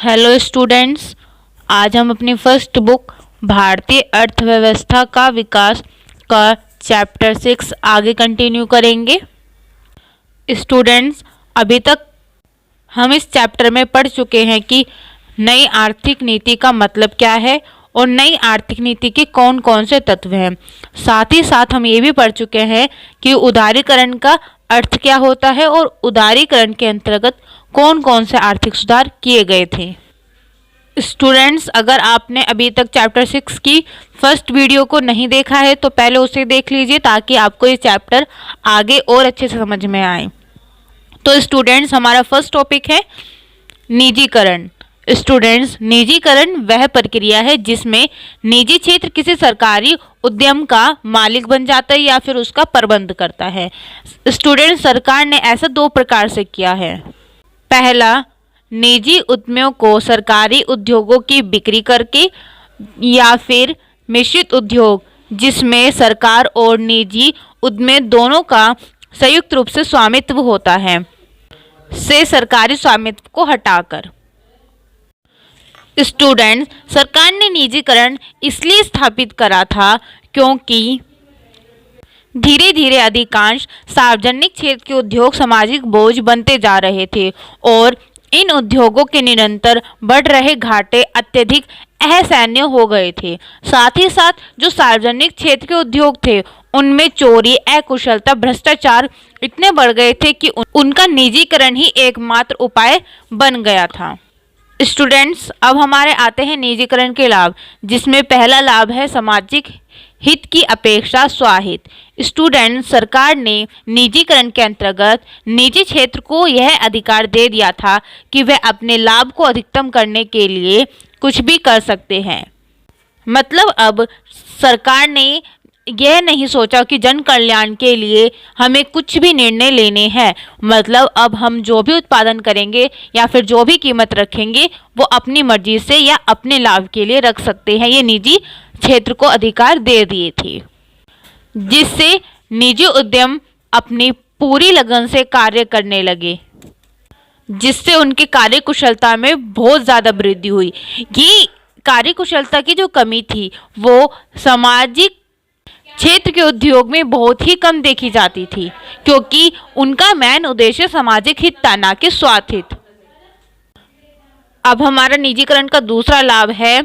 Hello students, आज हम अपनी फर्स्ट बुक भारतीय अर्थव्यवस्था का विकास का चैप्टर 6 आगे कंटिन्यू करेंगे। स्टूडेंट्स, अभी तक हम इस चैप्टर में पढ़ चुके हैं कि नई आर्थिक नीति का मतलब क्या है और नई आर्थिक नीति के कौन कौन से तत्व हैं। साथ ही साथ हम ये भी पढ़ चुके हैं कि उदारीकरण का अर्थ क्या होता है और उदारीकरण के अंतर्गत कौन कौन से आर्थिक सुधार किए गए थे। स्टूडेंट्स, अगर आपने अभी तक चैप्टर 6 की फर्स्ट वीडियो को नहीं देखा है तो पहले उसे देख लीजिए ताकि आपको ये चैप्टर आगे और अच्छे से समझ में आए। तो स्टूडेंट्स, हमारा फर्स्ट टॉपिक है निजीकरण। स्टूडेंट्स, निजीकरण वह प्रक्रिया है जिसमें निजी क्षेत्र किसी सरकारी उद्यम का मालिक बन जाता है या फिर उसका प्रबंध करता है। स्टूडेंट्स, सरकार ने ऐसा 2 प्रकार से किया है। पहला, निजी उद्यमियों को सरकारी उद्योगों की बिक्री करके, या फिर मिश्रित उद्योग जिसमें सरकार और निजी उद्यमी दोनों का संयुक्त रूप से स्वामित्व होता है, से सरकारी स्वामित्व को हटाकर। स्टूडेंट्स, सरकार ने निजीकरण इसलिए स्थापित करा था क्योंकि धीरे धीरे अधिकांश सार्वजनिक क्षेत्र के उद्योग सामाजिक बोझ बनते जा रहे थे और इन उद्योगों के निरंतर बढ़ रहे घाटे अत्यधिक असहनीय हो गए थे। साथ ही साथ जो सार्वजनिक क्षेत्र के उद्योग थे उनमें चोरी, अकुशलता, भ्रष्टाचार इतने बढ़ गए थे कि उनका निजीकरण ही एकमात्र उपाय बन गया था। स्टूडेंट्स, अब हमारे आते हैं निजीकरण के लाभ, जिसमें पहला लाभ है सामाजिक हित की अपेक्षा स्वाहित। स्टूडेंट, सरकार ने निजीकरण के अंतर्गत निजी क्षेत्र को यह अधिकार दे दिया था कि वह अपने लाभ को अधिकतम करने के लिए कुछ भी कर सकते हैं। मतलब अब सरकार ने यह नहीं सोचा कि जन कल्याण के लिए हमें कुछ भी निर्णय लेने हैं। मतलब अब हम जो भी उत्पादन करेंगे या फिर जो भी कीमत रखेंगे वो अपनी मर्जी से या अपने लाभ के लिए रख सकते हैं। ये निजी क्षेत्र को अधिकार दे दिए थे, जिससे निजी उद्यम अपनी पूरी लगन से कार्य करने लगे, जिससे उनकी कार्यकुशलता में बहुत ज़्यादा वृद्धि हुई। ये कार्यकुशलता की जो कमी थी वो सामाजिक क्षेत्र के उद्योग में बहुत ही कम देखी जाती थी, क्योंकि उनका मेन उद्देश्य सामाजिक हित था, ना कि स्वार्थ हित। अब हमारा निजीकरण का दूसरा लाभ है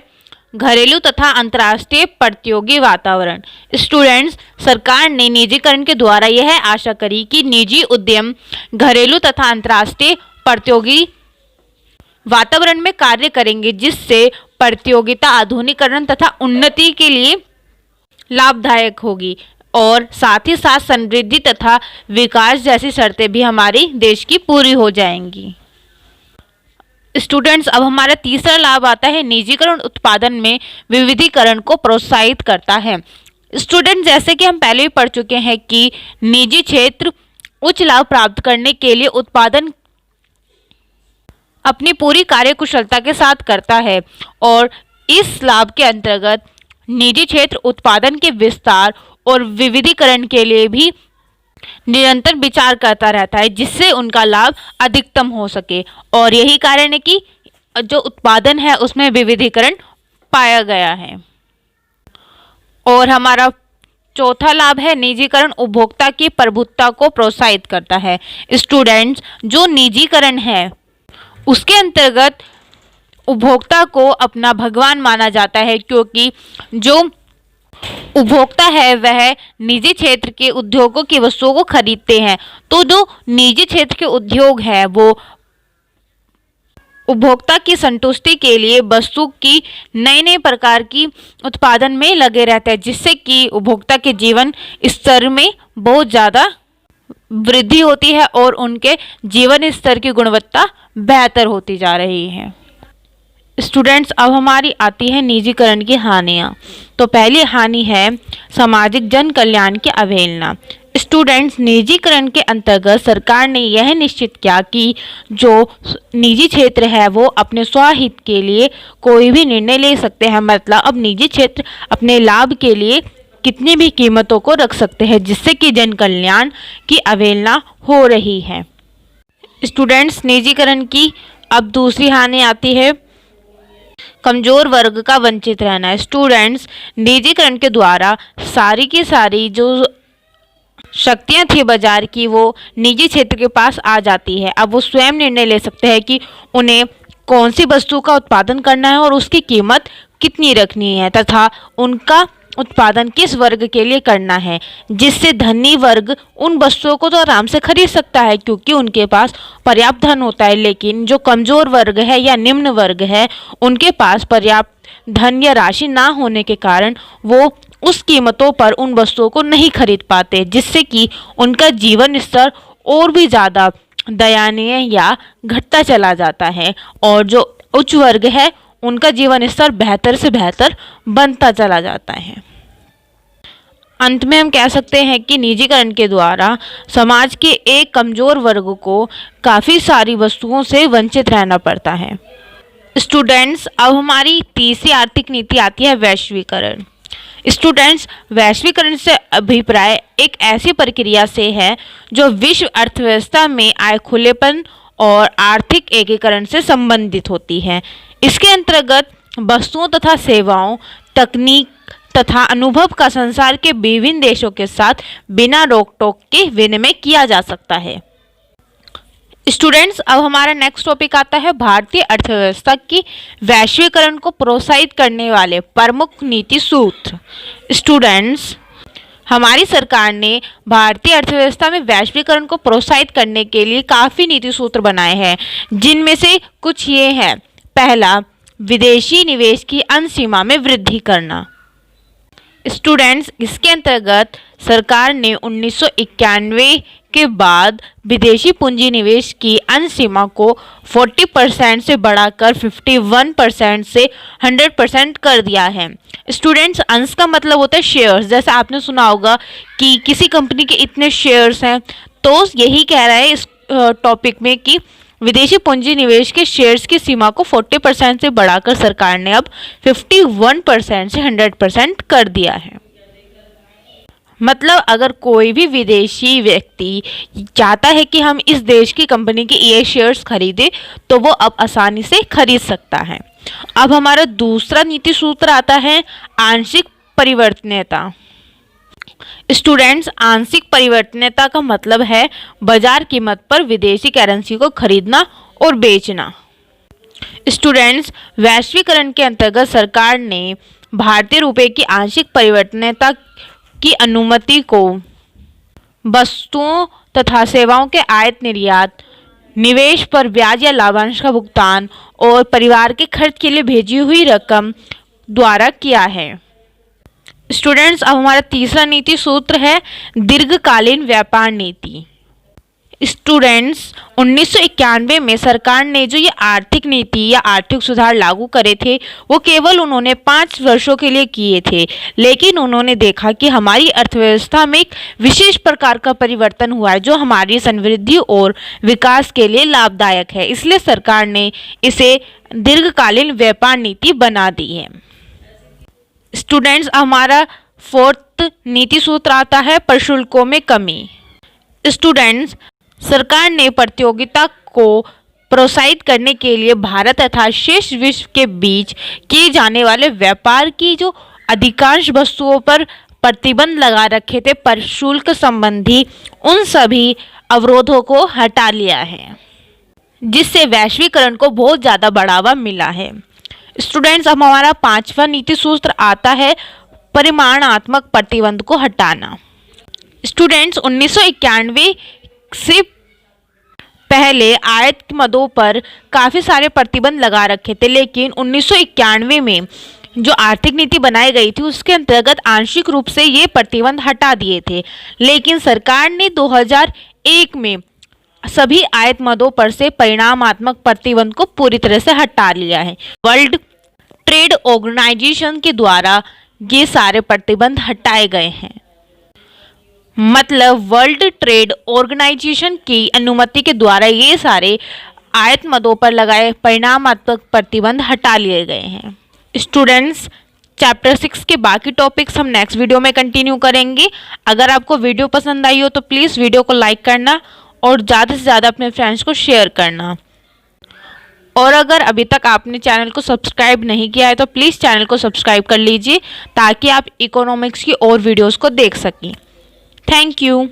घरेलू तथा अंतर्राष्ट्रीय प्रतियोगी वातावरण। स्टूडेंट्स, सरकार ने निजीकरण के द्वारा यह आशा करी कि निजी उद्यम घरेलू तथा अंतर्राष्ट्रीय प्रतियोगी वातावरण में कार्य करेंगे, जिससे प्रतियोगिता आधुनिकीकरण तथा उन्नति के लिए लाभदायक होगी और साथ ही साथ समृद्धि तथा विकास जैसी शर्तें भी हमारे देश की पूरी हो जाएंगी। स्टूडेंट्स, अब हमारा तीसरा लाभ आता है निजीकरण उत्पादन में विविधीकरण को प्रोत्साहित करता है। स्टूडेंट्स, जैसे कि हम पहले भी पढ़ चुके हैं कि निजी क्षेत्र उच्च लाभ प्राप्त करने के लिए उत्पादन अपनी पूरी कार्यकुशलता के साथ करता है और इस लाभ के अंतर्गत निजी क्षेत्र उत्पादन के विस्तार और विविधीकरण के लिए भी निरंतर विचार करता रहता है, जिससे उनका लाभ अधिकतम हो सके। और यही कारण है कि जो उत्पादन है उसमें विविधीकरण पाया गया है। और हमारा चौथा लाभ है निजीकरण उपभोक्ता की प्रभुत्व को प्रोत्साहित करता है। स्टूडेंट्स, जो निजीकरण है उसके अंतर्गत उपभोक्ता को अपना भगवान माना जाता है, क्योंकि जो उपभोक्ता है वह निजी क्षेत्र के उद्योगों की वस्तुओं को खरीदते हैं। तो जो निजी क्षेत्र के उद्योग है वो उपभोक्ता की संतुष्टि के लिए वस्तु की नए नए प्रकार की उत्पादन में लगे रहते हैं, जिससे कि उपभोक्ता के जीवन स्तर में बहुत ज़्यादा वृद्धि होती है और उनके जीवन स्तर की गुणवत्ता बेहतर होती जा रही है। स्टूडेंट्स, अब हमारी आती है निजीकरण की हानियाँ। तो पहली हानि है सामाजिक जन कल्याण की अवहेलना। स्टूडेंट्स, निजीकरण के अंतर्गत सरकार ने यह निश्चित किया कि जो निजी क्षेत्र है वो अपने स्वहित के लिए कोई भी निर्णय ले सकते हैं। मतलब अब निजी क्षेत्र अपने लाभ के लिए कितनी भी कीमतों को रख सकते हैं, जिससे कि जन कल्याण की अवहेलना हो रही है। स्टूडेंट्स, निजीकरण की अब दूसरी हानि आती है कमजोर वर्ग का वंचित रहना है। स्टूडेंट्स, निजीकरण के द्वारा सारी की सारी जो शक्तियां थी बाजार की वो निजी क्षेत्र के पास आ जाती है। अब वो स्वयं निर्णय ले सकते हैं कि उन्हें कौन सी वस्तु का उत्पादन करना है और उसकी कीमत कितनी रखनी है तथा उनका उत्पादन किस वर्ग के लिए करना है, जिससे धनी वर्ग उन वस्तुओं को तो आराम से खरीद सकता है क्योंकि उनके पास पर्याप्त धन होता है। लेकिन जो कमजोर वर्ग है या निम्न वर्ग है, उनके पास पर्याप्त धन या राशि ना होने के कारण वो उस कीमतों पर उन वस्तुओं को नहीं खरीद पाते, जिससे कि उनका जीवन स्तर और भी ज़्यादा दयनीय या घटता चला जाता है और जो उच्च वर्ग है उनका जीवन स्तर बेहतर से बेहतर बनता चला जाता है। अंत में हम कह सकते हैं कि निजीकरण के द्वारा समाज के एक कमजोर वर्ग को काफ़ी सारी वस्तुओं से वंचित रहना पड़ता है। स्टूडेंट्स, अब हमारी तीसरी आर्थिक नीति आती है वैश्वीकरण। स्टूडेंट्स, वैश्वीकरण से अभिप्राय एक ऐसी प्रक्रिया से है जो विश्व अर्थव्यवस्था में आए खुलेपन और आर्थिक एकीकरण से संबंधित होती है। इसके अंतर्गत वस्तुओं तथा सेवाओं, तकनीक तथा अनुभव का संसार के विभिन्न देशों के साथ बिना रोक टोक के विनिमय किया जा सकता है। स्टूडेंट्स, अब हमारा नेक्स्ट टॉपिक आता है भारतीय अर्थव्यवस्था की वैश्वीकरण को प्रोत्साहित करने वाले प्रमुख नीति सूत्र। स्टूडेंट्स, हमारी सरकार ने भारतीय अर्थव्यवस्था में वैश्वीकरण को प्रोत्साहित करने के लिए काफ़ी नीति सूत्र बनाए हैं, जिनमें से कुछ ये हैं। पहला, विदेशी निवेश की अंत सीमा में वृद्धि करना। स्टूडेंट्स, इसके अंतर्गत सरकार ने 1991 के बाद विदेशी पूंजी निवेश की अंत सीमा को 40% से बढ़ाकर 51% से 100% कर दिया है। स्टूडेंट्स, अंश का मतलब होता है शेयर्स। जैसे आपने सुना होगा कि किसी कंपनी के इतने शेयर्स हैं, तो यही कह रहा है इस टॉपिक में कि विदेशी पूंजी निवेश के शेयर्स की सीमा को 40% से बढ़ाकर सरकार ने अब 51% से 100% कर दिया है। मतलब अगर कोई भी विदेशी व्यक्ति चाहता है कि हम इस देश की कंपनी के ये शेयर्स खरीदें, तो वो अब आसानी से खरीद सकता है। अब हमारा दूसरा नीति सूत्र आता है आंशिक परिवर्तनीयता। स्टूडेंट्स, आंशिक परिवर्तनीयता का मतलब है बाजार कीमत पर विदेशी करेंसी को खरीदना और बेचना। स्टूडेंट्स, वैश्वीकरण के अंतर्गत सरकार ने भारतीय रुपये की आंशिक परिवर्तनीयता की अनुमति को वस्तुओं तथा सेवाओं के आयात निर्यात, निवेश पर ब्याज या लाभांश का भुगतान और परिवार के खर्च के लिए भेजी हुई रकम द्वारा किया है। स्टूडेंट्स, अब हमारा तीसरा नीति सूत्र है दीर्घकालीन व्यापार नीति। स्टूडेंट्स, 1991 में सरकार ने जो ये आर्थिक नीति या आर्थिक सुधार लागू करे थे, वो केवल उन्होंने 5 वर्षों के लिए किए थे। लेकिन उन्होंने देखा कि हमारी अर्थव्यवस्था में एक विशेष प्रकार का परिवर्तन हुआ है जो हमारी समृद्धि और विकास के लिए लाभदायक है। इसलिए सरकार ने इसे दीर्घकालीन व्यापार नीति बना दी है। स्टूडेंट्स, हमारा फोर्थ नीति सूत्र आता है प्रशुल्कों में कमी। स्टूडेंट्स, सरकार ने प्रतियोगिता को प्रोत्साहित करने के लिए भारत तथा शेष विश्व के बीच किए जाने वाले व्यापार की जो अधिकांश वस्तुओं पर प्रतिबंध लगा रखे थे, प्रशुल्क संबंधी उन सभी अवरोधों को हटा लिया है, जिससे वैश्वीकरण को बहुत ज़्यादा बढ़ावा मिला है। स्टूडेंट्स, अब हमारा 5वां नीति सूत्र आता है परिमाणात्मक प्रतिबंध को हटाना। स्टूडेंट्स, 1991 से पहले आयात मदों पर काफ़ी सारे प्रतिबंध लगा रखे थे, लेकिन 1991 में जो आर्थिक नीति बनाई गई थी उसके अंतर्गत आंशिक रूप से ये प्रतिबंध हटा दिए थे। लेकिन सरकार ने 2001 में सभी आयात मदों पर से परिमाणात्मक प्रतिबंध को पूरी तरह से हटा लिया है। वर्ल्ड ट्रेड ऑर्गेनाइजेशन के द्वारा ये सारे प्रतिबंध हटाए गए हैं। मतलब वर्ल्ड ट्रेड ऑर्गेनाइजेशन की अनुमति के द्वारा ये सारे आयात मदों पर लगाए परिमाणात्मक प्रतिबंध हटा लिए गए हैं। स्टूडेंट्स, चैप्टर 6 के बाकी टॉपिक्स हम नेक्स्ट वीडियो में कंटिन्यू करेंगे। अगर आपको वीडियो पसंद आई हो तो प्लीज़ वीडियो को लाइक करना और ज़्यादा से ज़्यादा अपने फ्रेंड्स को शेयर करना। और अगर अभी तक आपने चैनल को सब्सक्राइब नहीं किया है तो प्लीज़ चैनल को सब्सक्राइब कर लीजिए ताकि आप इकोनॉमिक्स की और वीडियोस को देख सकें। Thank you.